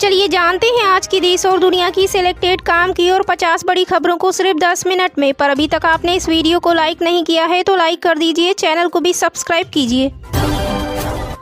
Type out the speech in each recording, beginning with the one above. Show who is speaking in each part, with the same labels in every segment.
Speaker 1: चलिए जानते हैं आज की देश और दुनिया की सिलेक्टेड काम की और 50 बड़ी खबरों को सिर्फ 10 मिनट में। पर अभी तक आपने इस वीडियो को लाइक नहीं किया है तो लाइक कर दीजिए, चैनल को भी सब्सक्राइब कीजिए।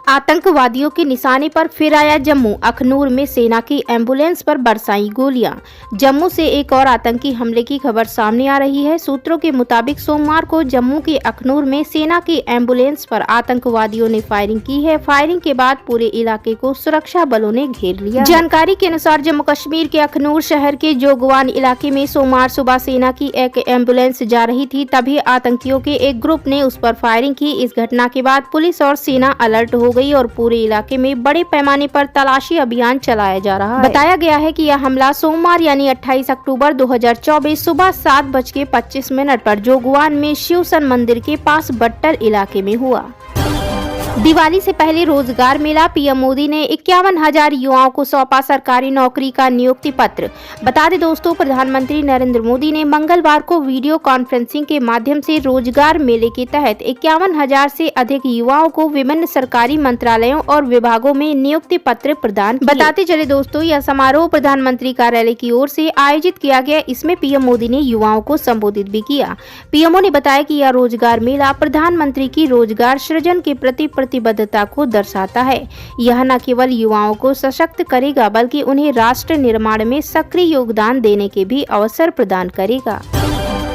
Speaker 1: आतंकवादियों के निशाने पर फिर आया जम्मू। अखनूर में सेना की एम्बुलेंस पर बरसाई गोलियां। जम्मू से एक और आतंकी हमले की खबर सामने आ रही है। सूत्रों के मुताबिक सोमवार को जम्मू के अखनूर में सेना की एम्बुलेंस पर आतंकवादियों ने फायरिंग की है। फायरिंग के बाद पूरे इलाके को सुरक्षा बलों ने घेर लिया। जानकारी के अनुसार जम्मू कश्मीर के अखनूर शहर के जोगवान इलाके में सोमवार सुबह सेना की एक एम्बुलेंस जा रही थी, तभी आतंकियों के एक ग्रुप ने उस पर फायरिंग की। इस घटना के बाद पुलिस और सेना अलर्ट हो गई और पूरे इलाके में बड़े पैमाने पर तलाशी अभियान चलाया जा रहा है। बताया गया है कि यह हमला सोमवार यानी 28 अक्टूबर 2024 सुबह 7:25 पर जोगवान में शिवसन मंदिर के पास बट्टल इलाके में हुआ। दिवाली से पहले रोजगार मेला। पीएम मोदी ने 51,000 युवाओं को सौंपा सरकारी नौकरी का नियुक्ति पत्र। बता दें दोस्तों, प्रधानमंत्री नरेंद्र मोदी ने मंगलवार को वीडियो कॉन्फ्रेंसिंग के माध्यम से रोजगार मेले के तहत 51,000 से अधिक युवाओं को विभिन्न सरकारी मंत्रालयों और विभागों में नियुक्ति पत्र प्रदान किए। बताते चले दोस्तों, यह समारोह प्रधानमंत्री कार्यालय की ओर से आयोजित किया गया। इसमें पीएम मोदी ने युवाओं को संबोधित भी किया। पीएमओ ने बताया कि यह रोजगार मेला प्रधानमंत्री की रोजगार सृजन के प्रति प्रतिबद्धता को दर्शाता है। यह न केवल युवाओं को सशक्त करेगा बल्कि उन्हें राष्ट्र निर्माण में सक्रिय योगदान देने के भी अवसर प्रदान करेगा।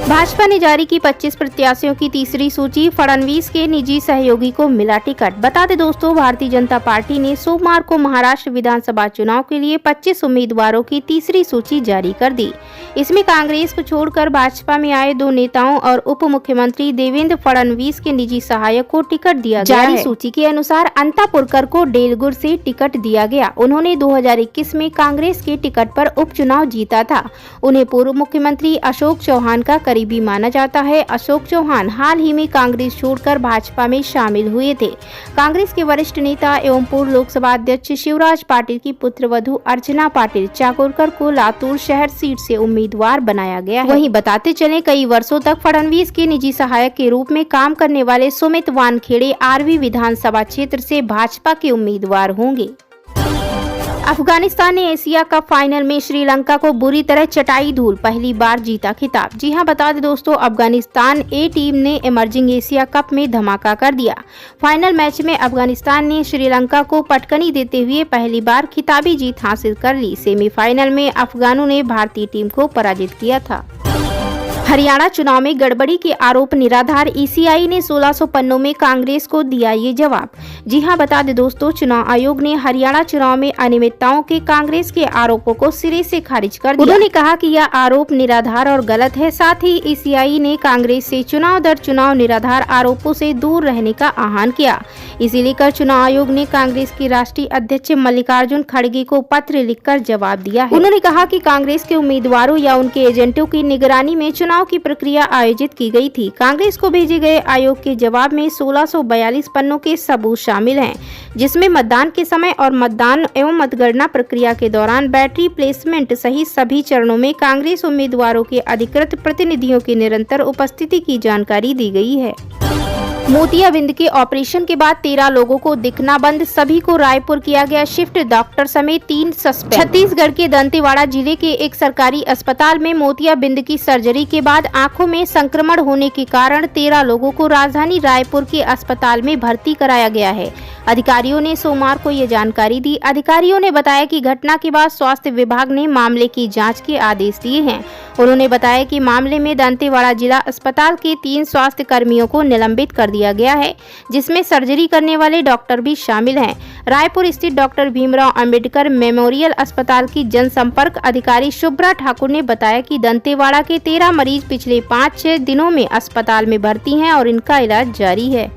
Speaker 1: भाजपा ने जारी की 25 प्रत्याशियों की तीसरी सूची। फडणवीस के निजी सहयोगी को मिला टिकट। बता दें दोस्तों, भारतीय जनता पार्टी ने सोमवार को महाराष्ट्र विधानसभा चुनाव के लिए 25 उम्मीदवारों की तीसरी सूची जारी कर दी। इसमें कांग्रेस को छोड़कर भाजपा में आए 2 नेताओं और उप मुख्यमंत्री देवेंद्र फडणवीस के निजी सहायक को टिकट दिया गया है। जारी सूची के अनुसार अंतापुरकर को डेलगुर से टिकट दिया गया। उन्होंने 2021 में कांग्रेस के टिकट पर उपचुनाव जीता था। उन्हें पूर्व मुख्यमंत्री अशोक चौहान का करीबी माना जाता है। अशोक चौहान हाल ही में कांग्रेस छोड़कर भाजपा में शामिल हुए थे। कांग्रेस के वरिष्ठ नेता एवं पूर्व लोकसभा अध्यक्ष शिवराज पाटिल की पुत्रवधू अर्चना पाटिल चाकोरकर को लातूर शहर सीट से उम्मीदवार बनाया गया है। वहीं बताते चले, कई वर्षों तक फडणवीस के निजी सहायक के रूप में काम करने वाले सुमित वानखेड़े आरवी विधानसभा क्षेत्र से भाजपा के उम्मीदवार होंगे। अफगानिस्तान ने एशिया कप फाइनल में श्रीलंका को बुरी तरह चटाई धूल, पहली बार जीता खिताब। जी हां, बता दें दोस्तों, अफगानिस्तान ए टीम ने इमर्जिंग एशिया कप में धमाका कर दिया। फाइनल मैच में अफगानिस्तान ने श्रीलंका को पटकनी देते हुए पहली बार खिताबी जीत हासिल कर ली। सेमीफाइनल में अफगानों ने भारतीय टीम को पराजित किया था। हरियाणा चुनाव में गड़बड़ी के आरोप निराधार। ईसीआई ने 1600 पन्नों में कांग्रेस को दिया ये जवाब। जी हां, बता दें दोस्तों, चुनाव आयोग ने हरियाणा चुनाव में अनियमितताओं के कांग्रेस के आरोपों को सिरे से खारिज कर दिया। उन्होंने कहा कि यह आरोप निराधार और गलत है। साथ ही ईसीआई ने कांग्रेस से चुनाव दर चुनाव निराधार आरोपों से दूर रहने का आह्वान किया। इसी लेकर चुनाव आयोग ने कांग्रेस के राष्ट्रीय अध्यक्ष मल्लिकार्जुन खड़गे को पत्र लिखकर जवाब दिया है। उन्होंने कहा कि कांग्रेस के उम्मीदवारों या उनके एजेंटों की निगरानी में चुनाव की प्रक्रिया आयोजित की गई थी। कांग्रेस को भेजे गए आयोग के जवाब में 1642 पन्नों के सबूत शामिल हैं, जिसमें मतदान के समय और मतदान एवं मतगणना प्रक्रिया के दौरान बैटरी प्लेसमेंट सहित सभी चरणों में कांग्रेस उम्मीदवारों के अधिकृत प्रतिनिधियों की निरंतर उपस्थिति की जानकारी दी गई है। मोतियाबिंद के ऑपरेशन के बाद 13 लोगों को दिखना बंद, सभी को रायपुर किया गया शिफ्ट। डॉक्टर समेत 3 सस्पेंड। छत्तीसगढ़ के दंतेवाड़ा जिले के एक सरकारी अस्पताल में मोतियाबिंद की सर्जरी के बाद आंखों में संक्रमण होने के कारण 13 लोगों को राजधानी रायपुर के अस्पताल में भर्ती कराया गया है। अधिकारियों ने सोमवार को ये जानकारी दी। अधिकारियों ने बताया कि घटना के बाद स्वास्थ्य विभाग ने मामले की जांच के आदेश दिए हैं। उन्होंने बताया कि मामले में दंतेवाड़ा जिला अस्पताल के 3 स्वास्थ्य कर्मियों को निलंबित कर दिया गया है, जिसमें सर्जरी करने वाले डॉक्टर भी शामिल हैं। रायपुर स्थित डॉक्टर भीमराव अंबेडकर मेमोरियल अस्पताल की जनसंपर्क अधिकारी शुभ्रा ठाकुर ने बताया कि दंतेवाड़ा के 13 मरीज पिछले 5-6 दिनों में अस्पताल में भर्ती हैं और इनका इलाज जारी है।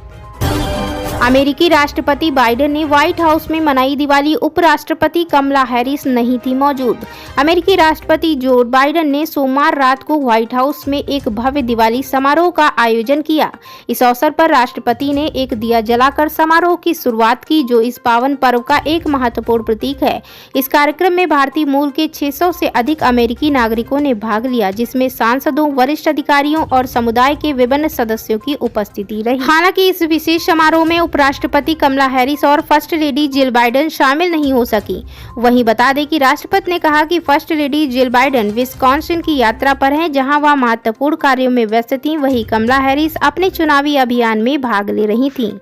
Speaker 1: अमेरिकी राष्ट्रपति बाइडेन ने व्हाइट हाउस में मनाई दिवाली। उपराष्ट्रपति कमला हैरिस नहीं थी मौजूद। अमेरिकी राष्ट्रपति जो बाइडेन ने सोमवार रात को व्हाइट हाउस में एक भव्य दिवाली समारोह का आयोजन किया। इस अवसर पर राष्ट्रपति ने एक दिया जलाकर समारोह की शुरुआत की, जो इस पावन पर्व का एक महत्वपूर्ण प्रतीक है। इस कार्यक्रम में भारतीय मूल के 600 से अधिक अमेरिकी नागरिकों ने भाग लिया, जिसमें सांसदों, वरिष्ठ अधिकारियों और समुदाय के विभिन्न सदस्यों की उपस्थिति रही। हालांकि इस विशेष समारोह में उपराष्ट्रपति कमला हैरिस और फर्स्ट लेडी जिल बाइडेन शामिल नहीं हो सकी। वहीं बता दें कि राष्ट्रपति ने कहा कि first lady Jill Biden Wisconsin की यात्रा पर हैं, जहां वह महत्वपूर्ण कार्यों में व्यस्त थीं। वहीं कमला हैरिस अपने चुनावी अभियान में भाग ले रही थीं।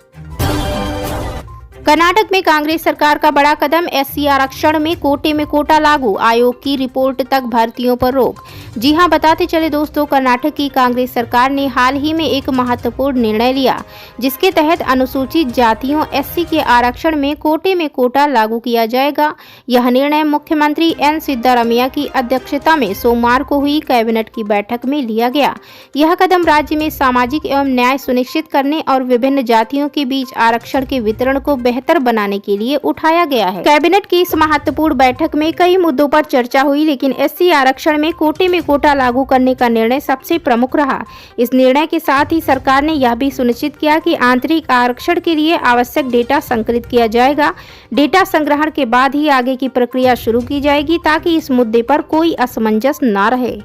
Speaker 1: कर्नाटक में कांग्रेस सरकार का बड़ा कदम, एससी आरक्षण में कोटे में कोटा लागू, आयोग की रिपोर्ट तक भर्तियों पर रोक। जी हां, बताते चले दोस्तों, कर्नाटक की कांग्रेस सरकार ने हाल ही में एक महत्वपूर्ण निर्णय लिया, जिसके तहत अनुसूचित जातियों एससी के आरक्षण में कोटे में कोटा लागू किया जाएगा। यह निर्णय मुख्यमंत्री एन सिद्धारमैया की अध्यक्षता में सोमवार को हुई कैबिनेट की बैठक में लिया गया। यह कदम राज्य में सामाजिक एवं न्याय सुनिश्चित करने और विभिन्न जातियों के बीच आरक्षण के वितरण को बेहतर बनाने के लिए उठाया गया है। कैबिनेट की इस महत्वपूर्ण बैठक में कई मुद्दों पर चर्चा हुई, लेकिन एससी आरक्षण में कोटे में कोटा लागू करने का निर्णय सबसे प्रमुख रहा। इस निर्णय के साथ ही सरकार ने यह भी सुनिश्चित किया कि आंतरिक आरक्षण के लिए आवश्यक डेटा संकलित किया जाएगा। डेटा संग्रहण के बाद ही आगे की प्रक्रिया शुरू की जाएगी, ताकि इस मुद्दे पर कोई असमंजस न रहे।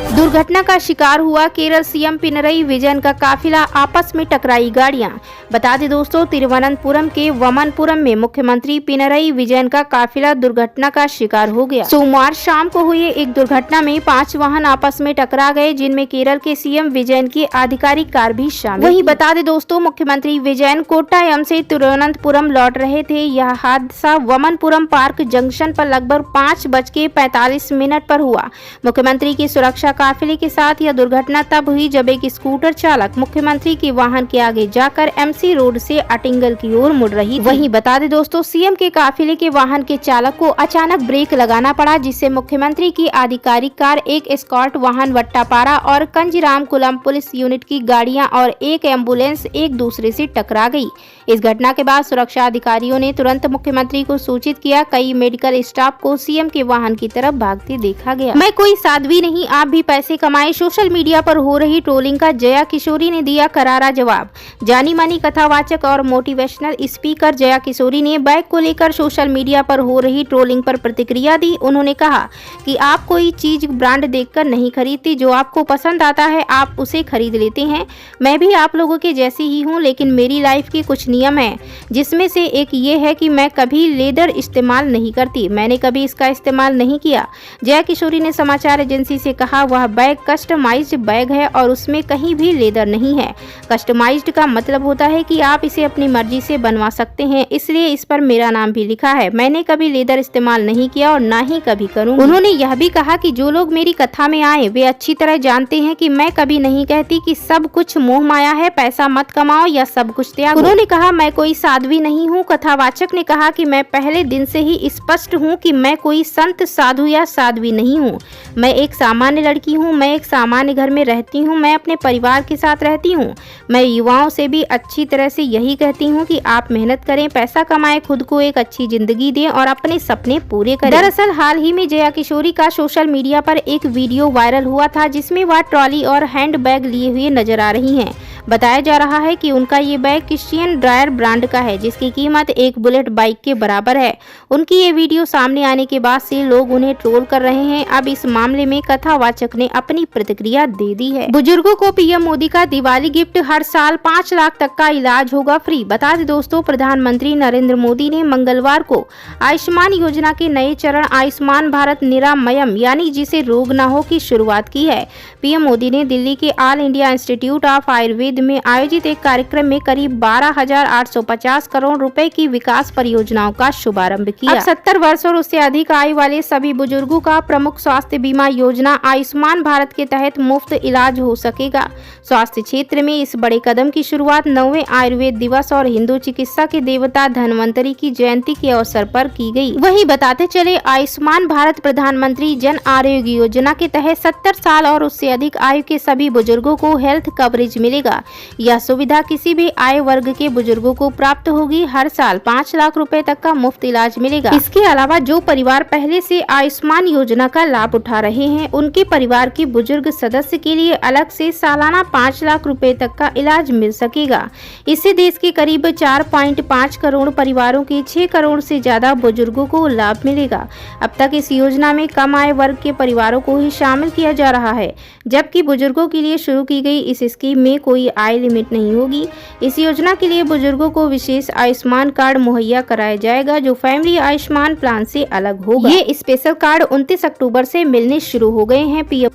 Speaker 1: दुर्घटना का शिकार हुआ केरल सीएम पिनरई विजयन का काफिला, आपस में टकराई गाड़ियां। बता दें दोस्तों, तिरुवनंतपुरम के वमनपुरम में मुख्यमंत्री पिनरई विजयन का काफिला दुर्घटना का शिकार हो गया। सोमवार शाम को हुई एक दुर्घटना में 5 वाहन आपस में टकरा गए, जिनमें केरल के सीएम विजयन की आधिकारिक कार भी शामिल। वहीं बता दें दोस्तों, मुख्यमंत्री विजयन कोट्टायम से तिरुवनंतपुरम लौट रहे थे। यह हादसा वमनपुरम पार्क जंक्शन पर लगभग 5:45 पर हुआ। मुख्यमंत्री की सुरक्षा काफिले के साथ यह दुर्घटना तब हुई जब एक स्कूटर चालक मुख्यमंत्री के वाहन के आगे जाकर एमसी रोड से अटिंगल की ओर मुड़ रही थी। वहीं बता दें दोस्तों, सीएम के काफिले के वाहन के चालक को अचानक ब्रेक लगाना पड़ा, जिससे मुख्यमंत्री की आधिकारिक कार, एक एस्कॉर्ट वाहन वट्टापारा और कंजीरामकुलम पुलिस यूनिट की गाड़ियां और एक एम्बुलेंस एक दूसरे से टकरा गई। इस घटना के बाद सुरक्षा अधिकारियों ने तुरंत मुख्यमंत्री को सूचित किया। कई मेडिकल स्टाफ को सीएम के वाहन की तरफ भागते देखा गया। मैं कोई साध्वी नहीं, आप भी पैसे कमाए। सोशल मीडिया पर हो रही ट्रोलिंग का जया किशोरी ने दिया करारा जवाब। जानी मानी कथावाचक और मोटिवेशनल स्पीकर जया किशोरी ने बैग को लेकर सोशल मीडिया पर हो रही ट्रोलिंग पर प्रतिक्रिया दी। उन्होंने कहा कि आप कोई चीज ब्रांड देखकर नहीं खरीदती, जो आपको पसंद आता है आप उसे खरीद लेते हैं। मैं भी आप लोगों के जैसी ही हूँ, लेकिन मेरी लाइफ के कुछ नियम है, जिसमें से एक ये है कि मैं कभी लेदर इस्तेमाल नहीं करती। मैंने कभी इसका इस्तेमाल नहीं किया। जया किशोरी ने समाचार एजेंसी से कहा, वह बैग कस्टमाइज्ड बैग है और उसमें कहीं भी लेदर नहीं है। कस्टमाइज्ड का मतलब होता है कि आप इसे अपनी मर्जी से बनवा सकते हैं, इसलिए इस पर मेरा नाम भी लिखा है। मैंने कभी लेदर इस्तेमाल नहीं किया और ना ही कभी करूँगी। उन्होंने यह भी कहा कि जो लोग मेरी कथा में आए वे अच्छी तरह जानते हैं कि मैं कभी नहीं कहती कि सब कुछ मोह माया है, पैसा मत कमाओ या सब कुछ त्यागो। उन्होंने कहा, मैं कोई साध्वी नहीं हूँ। कथावाचक ने कहा कि मैं पहले दिन से ही स्पष्ट हूँ कि मैं कोई संत, साधु या साध्वी नहीं हूँ। मैं एक सामान्य लड़की हूँ। मैं एक सामान्य घर में रहती हूँ। मैं अपने परिवार के साथ रहती हूँ। मैं युवाओं से भी अच्छी तरह से यही कहती हूँ कि आप मेहनत करें, पैसा कमाएं, खुद को एक अच्छी जिंदगी दें और अपने सपने पूरे करें। दरअसल हाल ही में जया किशोरी का सोशल मीडिया पर एक वीडियो वायरल हुआ था, जिसमें वह ट्रॉली और हैंड बैग लिए हुए नजर आ रही हैं। बताया जा रहा है कि उनका ये बैग क्रिश्चियन ड्रायर ब्रांड का है, जिसकी कीमत एक बुलेट बाइक के बराबर है। उनकी ये वीडियो सामने आने के बाद से लोग उन्हें ट्रोल कर रहे हैं। अब इस मामले में कथावाचक ने अपनी प्रतिक्रिया दे दी है। बुजुर्गों को पीएम मोदी का दिवाली गिफ्ट, हर साल 5 लाख तक का इलाज होगा फ्री। बता दें दोस्तों, प्रधानमंत्री नरेंद्र मोदी ने मंगलवार को आयुष्मान योजना के नए चरण आयुष्मान भारत निरामयम, यानी जिसे रोग न हो, की शुरुआत की है। पीएम मोदी ने दिल्ली के all India institute of Ayurveda में आयोजित एक कार्यक्रम में करीब 12,850 करोड़ रुपए की विकास परियोजनाओं का शुभारंभ किया। अब 70 वर्ष और उससे अधिक आयु वाले सभी बुजुर्गों का प्रमुख स्वास्थ्य बीमा योजना आयुष्मान भारत के तहत मुफ्त इलाज हो सकेगा। स्वास्थ्य क्षेत्र में इस बड़े कदम की शुरुआत 9वें आयुर्वेद दिवस और हिंदू चिकित्सा के देवता धन्वंतरी की जयंती के अवसर पर की गई। वहीं बताते चले, आयुष्मान भारत प्रधानमंत्री जन आरोग्य योजना के तहत 70 साल और उससे अधिक आयु के सभी बुजुर्गों को हेल्थ कवरेज मिलेगा। यह सुविधा किसी भी आय वर्ग के बुजुर्गों को प्राप्त होगी। हर साल 5 लाख रुपए तक का मुफ्त इलाज मिलेगा। इसके अलावा जो परिवार पहले से आयुष्मान योजना का लाभ उठा रहे हैं, उनके परिवार परिवार के बुजुर्ग सदस्य के लिए अलग से सालाना 5 लाख रुपए तक का इलाज मिल सकेगा। इससे देश के करीब 4.5 करोड़ परिवारों के 6 करोड़ से ज्यादा बुजुर्गों को लाभ मिलेगा। अब तक इस योजना में कम आय वर्ग के परिवारों को ही शामिल किया जा रहा है, जबकि बुजुर्गों के लिए शुरू की गई इस स्कीम में कोई आय लिमिट नहीं होगी। इस योजना के लिए बुजुर्गों को विशेष आयुष्मान कार्ड मुहैया कराया जाएगा, जो फैमिली आयुष्मान प्लान से अलग होगा। ये स्पेशल कार्ड 29 अक्टूबर से मिलने शुरू हो गए हैं। पीएम